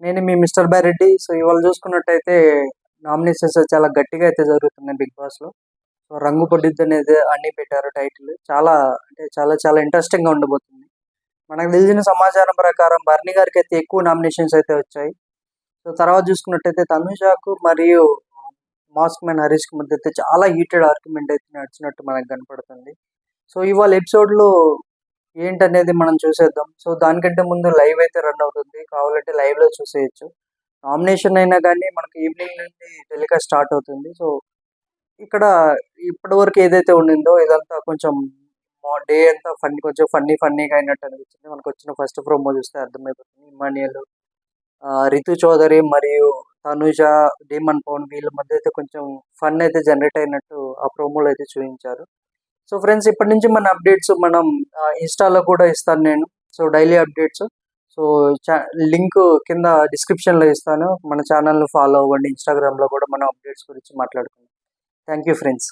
నేను మీ mister బ్యారెడ్డి. So, ఇవాళ చూసుకున్నట్టయితే నామినేషన్స్ చాలా గట్టిగా అయితే జరుగుతున్నాయి 'బిగ్ బాస్‌లో'. సో, 'రంగు పొడిద్దనేది' అని పెట్టారు టైటిల్. చాలా అంటే చాలా చాలా ఇంట్రెస్టింగ్‌గా ఉండబోతుంది. మనకు తెలిసిన సమాచారం ప్రకారం 'బర్నీ' గారికైతే ఎక్కువ నామినేషన్స్ అయితే వచ్చాయి. సో, తర్వాత చూసుకున్నట్టయితే 'తనుజాకు' మరియు 'మాస్క్ మ్యాన్' 'హరీష్‌కి' మధ్య అయితే చాలా హీటెడ్ ఆర్గ్యుమెంట్ అయితే నడిచినట్టు మనకు కనపడుతుంది. సో, ఇవాళ ఎపిసోడ్‌లో ఏంటనేది మనం చూసేద్దాం. సో, దానికంటే ముందు లైవ్ అయితే రన్ అవుతుంది. కావాలంటే లైవ్‌లో చూసేయొచ్చు. నామినేషన్ అయినా గానీ మనకు ఈవినింగ్ నుండి టెలికాస్ట్ స్టార్ట్ అవుతుంది. సో, ఇక్కడ ఇప్పటివరకు ఏదైతే ఉండిందో ఇదంతా కొంచెం డే అంతా కొంచెం ఫన్నీగా అయినట్టు అనిపించింది. మనకొచ్చిన ఫస్ట్ ప్రోమో చూస్తే అర్థమైపోతుంది. ఇమ్మాన్యుయల్, రితు చౌదరి మరియు తనుజ, డీమన్ పవన్ వీళ్ళ మధ్య అయితే కొంచెం ఫన్ అయితే జనరేట్ అయినట్టు ఆ ప్రోమోలో అయితే చూయించారు. సో ఫ్రెండ్స్, ఇప్పటి నుంచి మన అప్డేట్స్ మనం ఇన్‌స్టాలో కూడా ఇస్తాను నేను. So daily updates. So link కింద డిస్క్రిప్షన్‌లో ఇస్తాను. మన ఛానల్‌ని ఫాలో అవ్వండి. ఇన్‌స్టాగ్రామ్‌లో కూడా మనం అప్డేట్స్ గురించి మాట్లాడుకుందాం. Thank you friends.